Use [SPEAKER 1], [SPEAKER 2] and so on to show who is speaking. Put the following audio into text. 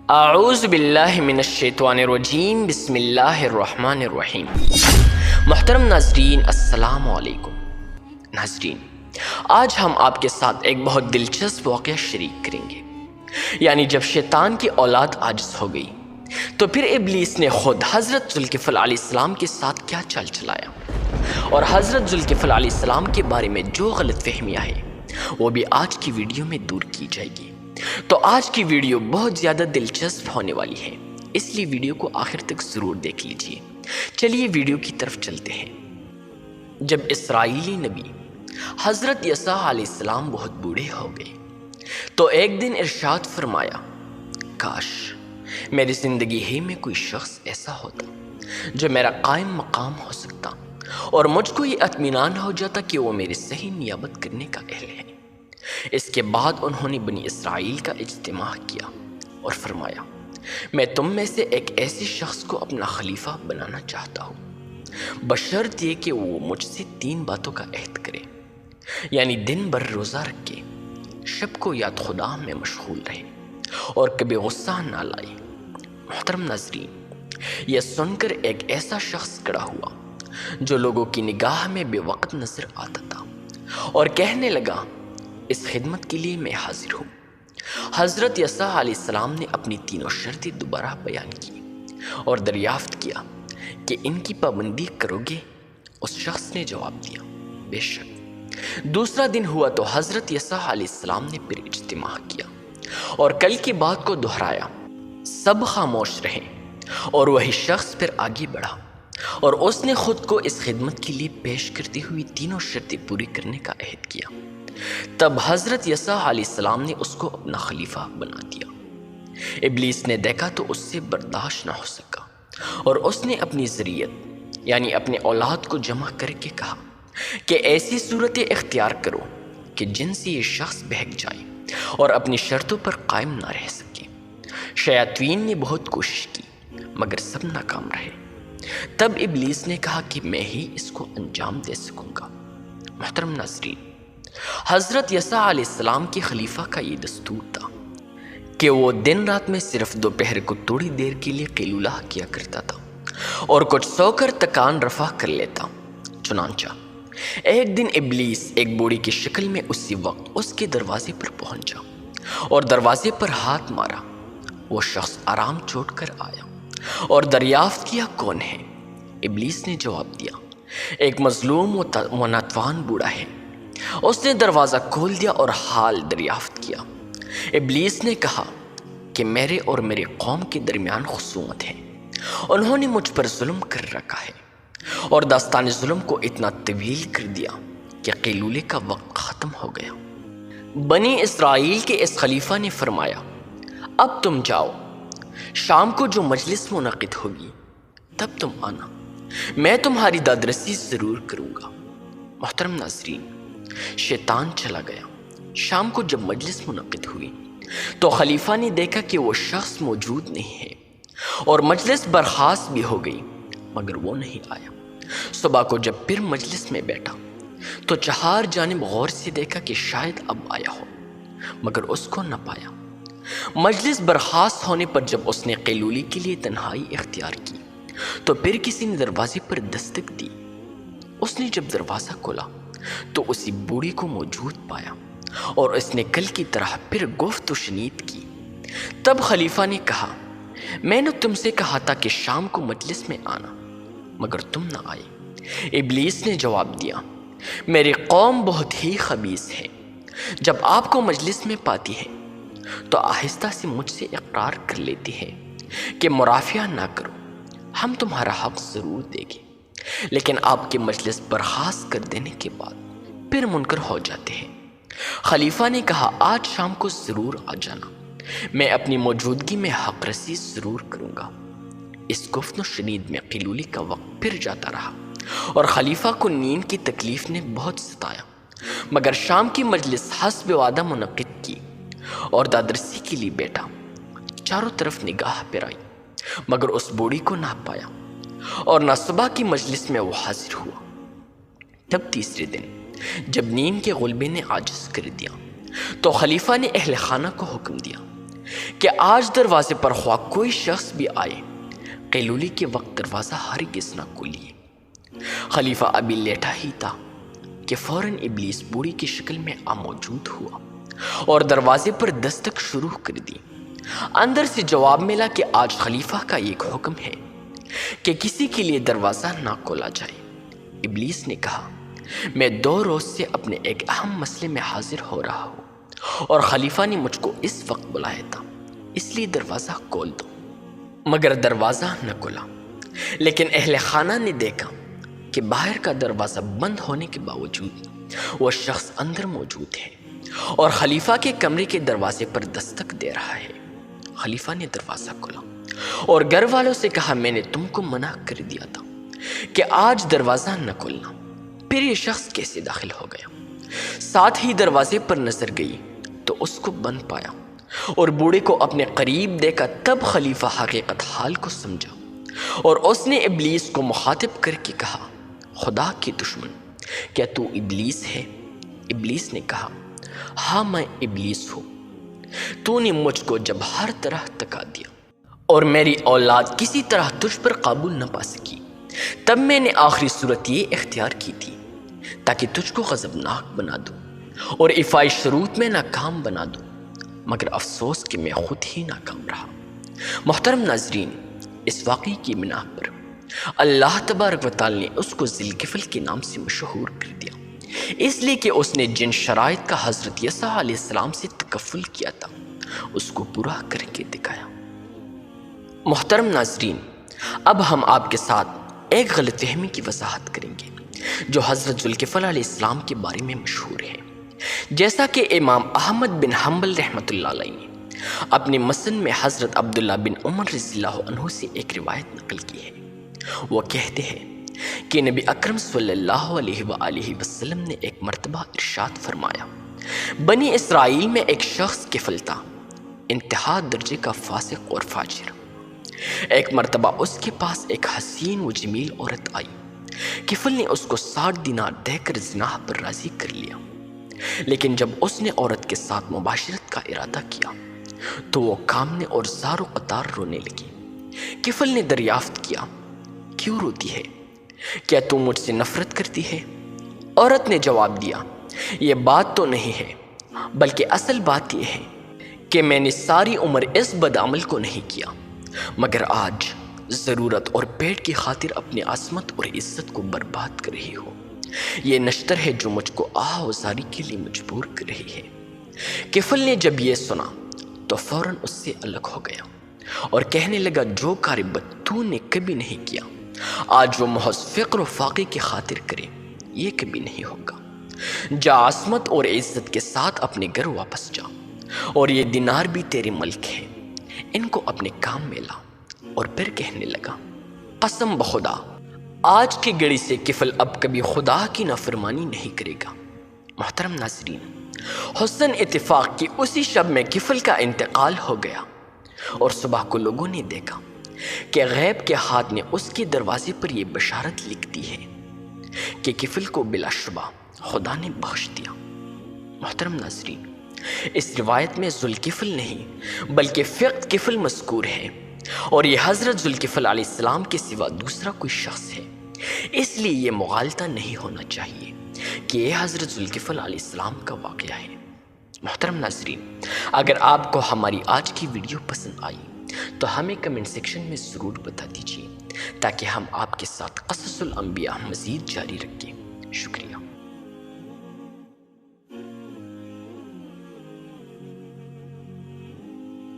[SPEAKER 1] اعوذ باللہ من الشیطان الرجیم، بسم اللہ الرحمن الرحیم۔ محترم ناظرین، السلام علیکم۔ ناظرین، آج ہم آپ کے ساتھ ایک بہت دلچسپ واقعہ شریک کریں گے۔ یعنی جب شیطان کی اولاد عاجز ہو گئی تو پھر ابلیس نے خود حضرت ذوالکفل علیہ السلام کے ساتھ کیا چال چلایا، اور حضرت ذوالکفل علیہ السلام کے بارے میں جو غلط فہمیاں ہیں وہ بھی آج کی ویڈیو میں دور کی جائے گی۔ تو آج کی ویڈیو بہت زیادہ دلچسپ ہونے والی ہے، اس لیے ویڈیو کو آخر تک ضرور دیکھ لیجئے۔ چلیے ویڈیو کی طرف چلتے ہیں۔ جب اسرائیلی نبی حضرت یسوع علیہ السلام بہت بوڑھے ہو گئے تو ایک دن ارشاد فرمایا، کاش میری زندگی ہی میں کوئی شخص ایسا ہوتا جو میرا قائم مقام ہو سکتا اور مجھ کو یہ اطمینان ہو جاتا کہ وہ میری صحیح نیابت کرنے کا اہل ہے۔ اس کے بعد انہوں نے بنی اسرائیل کا اجتماع کیا اور فرمایا، میں تم میں سے ایک ایسے شخص کو اپنا خلیفہ بنانا چاہتا ہوں، بشرط یہ کہ وہ مجھ سے 3 باتوں کا عہد کرے، یعنی دن بھر روزہ رکھے، شب کو یاد خدا میں مشغول رہے اور کبھی غصہ نہ لائے۔ محترم ناظرین، یہ سن کر ایک ایسا شخص کھڑا ہوا جو لوگوں کی نگاہ میں بے وقت نظر آتا تھا اور کہنے لگا، اس خدمت کے لیے میں حاضر ہوں۔ حضرت یسوع علیہ السلام نے اپنی 3 شرطیں دوبارہ بیان کی اور دریافت کیا کہ ان کی پابندی کرو گے؟ اس شخص نے جواب دیا، بے شک۔ دوسرا دن ہوا تو حضرت یسوع علیہ السلام نے پھر اجتماع کیا اور کل کی بات کو دہرایا۔ سب خاموش رہے اور وہی شخص پھر آگے بڑھا اور اس نے خود کو اس خدمت کے لیے پیش کرتی ہوئی 3 شرطیں پوری کرنے کا عہد کیا۔ تب حضرت یسوع علیہ السلام نے اس کو اپنا خلیفہ بنا دیا۔ ابلیس نے دیکھا تو اس سے برداشت نہ ہو سکا اور اس نے اپنی ذریت یعنی اپنے اولاد کو جمع کر کے کہا کہ ایسی صورتیں اختیار کرو کہ جن سے یہ شخص بہک جائے اور اپنی شرطوں پر قائم نہ رہ سکے۔ شیاطین نے بہت کوشش کی مگر سب ناکام رہے۔ تب ابلیس نے کہا کہ میں ہی اس کو انجام دے سکوں گا۔ محترم ناظرین، حضرت یسوع علیہ السلام کے خلیفہ کا یہ دستور تھا کہ وہ دن رات میں صرف دوپہر کو تھوڑی دیر کے لیے قیلولہ کیا کرتا تھا اور کچھ سو کر تکان رفع کر لیتا۔ چنانچہ ایک دن ابلیس ایک بوڑھی کی شکل میں اسی وقت اس کے دروازے پر پہنچا اور دروازے پر ہاتھ مارا۔ وہ شخص آرام چھوڑ کر آیا اور دریافت کیا، کون ہے؟ ابلیس نے جواب دیا، ایک مظلوم و ناتوان بوڑھا ہے۔ اس نے دروازہ کھول دیا اور حال دریافت کیا۔ ابلیس نے کہا کہ میرے اور میرے قوم کے درمیان خصومت ہے، انہوں نے مجھ پر ظلم کر رکھا ہے اور داستان ظلم کو اتنا طویل کر دیا کہ قیلولے کا وقت ختم ہو گیا۔ بنی اسرائیل کے اس خلیفہ نے فرمایا، اب تم جاؤ، شام کو جو مجلس منعقد ہوگی تب تم آنا، میں تمہاری دادرسی ضرور کروں گا۔ محترم ناظرین، شیطان چلا گیا۔ شام کو جب مجلس منعقد ہوئی تو خلیفہ نے دیکھا کہ وہ شخص موجود نہیں ہے اور مجلس برخاست بھی ہو گئی مگر وہ نہیں آیا۔ صبح کو جب پھر مجلس میں بیٹھا تو 4 جانب غور سے دیکھا کہ شاید اب آیا ہو مگر اس کو نہ پایا۔ مجلس برخاست ہونے پر جب اس نے قیلولی کے لیے تنہائی اختیار کی تو پھر کسی نے دروازے پر دستک دی۔ اس نے جب دروازہ کھولا تو اسی بوڑھی کو موجود پایا اور اس نے کل کی طرح پھر گفت و شنید کی۔ تب خلیفہ نے کہا، میں نے تم سے کہا تھا کہ شام کو مجلس میں آنا مگر تم نہ آئے۔ ابلیس نے جواب دیا، میری قوم بہت ہی خبیث ہے، جب آپ کو مجلس میں پاتی ہے تو آہستہ سے مجھ سے اقرار کر لیتی ہے کہ مرافعہ نہ کرو، ہم تمہارا حق ضرور دیں گے، لیکن آپ کے مجلس برخاست کر دینے کے بعد پھر منکر ہو جاتے ہیں۔ خلیفہ نے کہا، آج شام کو ضرور آ جانا، میں اپنی موجودگی میں حق رسی ضرور کروں گا۔ اس گفت و شنید میں قیلولی کا وقت پھر جاتا رہا اور خلیفہ کو نیند کی تکلیف نے بہت ستایا، مگر شام کی مجلس حسب وعدہ منعقد کی اور دادرسی کے لیے بیٹھا۔ چاروں طرف نگاہ پھرائی مگر اس بوڑھی کو نہ پایا اور نہ صبح کی مجلس میں وہ حاضر ہوا۔ تب تیسرے دن جب نیند کے غلبے نے عاجز کر دیا تو خلیفہ نے اہل خانہ کو حکم دیا کہ آج دروازے پر خواہ کوئی شخص بھی آئے، قیلولی کے وقت دروازہ ہرگز نہ کھولیے۔ خلیفہ ابھی لیٹا ہی تھا کہ فوراً ابلیس بوڑھی کی شکل میں موجود ہوا اور دروازے پر دستک شروع کر دی۔ اندر سے جواب ملا کہ آج خلیفہ کا ایک حکم ہے کہ کسی کے لیے دروازہ نہ کھولا جائے۔ ابلیس نے کہا، میں 2 روز سے اپنے ایک اہم مسئلے میں حاضر ہو رہا ہوں اور خلیفہ نے مجھ کو اس وقت بلایا تھا، اس لیے دروازہ کھول دو۔ مگر دروازہ نہ کھلا، لیکن اہل خانہ نے دیکھا کہ باہر کا دروازہ بند ہونے کے باوجود وہ شخص اندر موجود ہے اور خلیفہ کے کمرے کے دروازے پر دستک دے رہا ہے۔ خلیفہ نے دروازہ کھولا اور گھر والوں سے کہا، میں نے تم کو منع کر دیا تھا کہ آج دروازہ نہ کھولنا، پھر یہ شخص کیسے داخل ہو گیا؟ ساتھ ہی دروازے پر نظر گئی تو اس کو بند پایا اور بوڑھے کو اپنے قریب دیکھا۔ تب خلیفہ حقیقت حال کو سمجھا اور اس نے ابلیس کو مخاطب کر کے کہا، خدا کی دشمن، کیا تو ابلیس ہے؟ ابلیس نے کہا، ہاں میں ابلیس ہوں۔ تو نے مجھ کو جب ہر طرح تکا دیا اور میری اولاد کسی طرح تجھ پر قابو نہ پا سکی، تب میں نے آخری صورت یہ اختیار کی تھی تاکہ تجھ کو غضبناک بنا دوں اور افائی شروط میں ناکام بنا دوں، مگر افسوس کہ میں خود ہی ناکام رہا۔ محترم ناظرین، اس واقعے کی بنا پر اللہ تبارک و تعالی نے اس کو ذی الکفل کے نام سے مشہور کر دیا، اس لیے کہ اس نے جن شرائط کا حضرت یسوع علیہ السلام سے تکفل کیا تھا اس کو پورا کر کے دکھایا۔ محترم ناظرین، اب ہم آپ کے ساتھ ایک غلط فہمی کی وضاحت کریں گے جو حضرت ذی الکفل علیہ السلام کے بارے میں مشہور ہے۔ جیسا کہ امام احمد بن حنبل رحمۃ اللہ علیہ نے اپنے مسند میں حضرت عبداللہ بن عمر رضی اللہ عنہ سے ایک روایت نقل کی ہے، وہ کہتے ہیں کہ نبی اکرم صلی اللہ علیہ وآلہ وسلم نے ایک مرتبہ ارشاد فرمایا، بنی اسرائیل میں ایک شخص کفل تھا، انتہا درجے کا فاسق اور فاجر۔ ایک مرتبہ اس کے پاس ایک حسین و جمیل عورت آئی۔ کفل نے اس کو 60 دینار دے کر زنا پر راضی کر لیا، لیکن جب اس نے عورت کے ساتھ مباشرت کا ارادہ کیا تو وہ کامنے اور زار و قطار رونے لگی۔ کفل نے دریافت کیا، کیوں روتی ہے؟ کیا تو مجھ سے نفرت کرتی ہے؟ عورت نے جواب دیا، یہ بات تو نہیں ہے، بلکہ اصل بات یہ ہے کہ میں نے ساری عمر اس بدعمل کو نہیں کیا، مگر آج ضرورت اور پیٹ کی خاطر اپنی عصمت اور عزت کو برباد کر رہی ہو۔ یہ نشتر ہے جو مجھ کو آہ و زاری کے لیے مجبور کر رہی ہے۔ کفل نے جب یہ سنا تو فوراً اس سے الگ ہو گیا اور کہنے لگا، جو کار بد تو نے کبھی نہیں کیا، آج وہ محض فقر و فاقے کی خاطر کرے، یہ کبھی نہیں ہوگا۔ جا عصمت اور عزت کے ساتھ اپنے گھر واپس جا، اور یہ دینار بھی تیرے ملک ہے، ان کو اپنے کام میں لا۔ اور پھر کہنے لگا، قسم بخدا، آج کی گھڑی سے کفل اب کبھی خدا کی نافرمانی نہیں کرے گا۔ محترم ناظرین، حسن اتفاق کی اسی شب میں کفل کا انتقال ہو گیا اور صبح کو لوگوں نے دیکھا کہ غیب کے ہاتھ نے اس کے دروازے پر یہ بشارت لکھ دی ہے کہ کفل کو بلا شبہ خدا نے بخش دیا۔ محترم ناظرین، اس روایت میں ذوالکفل نہیں بلکہ فقط کفل مذکور ہے، اور یہ حضرت ذوالکفل علیہ السلام کے سوا دوسرا کوئی شخص ہے، اس لیے یہ مغالطہ نہیں ہونا چاہیے کہ یہ حضرت ذوالکفل علیہ السلام کا واقعہ ہے۔ محترم ناظرین، اگر آپ کو ہماری آج کی ویڈیو پسند آئی تو ہمیں کمنٹ سیکشن میں ضرور بتا دیجیے تاکہ ہم آپ کے ساتھ قصص الانبیاء مزید جاری رکھیں۔ شکریہ۔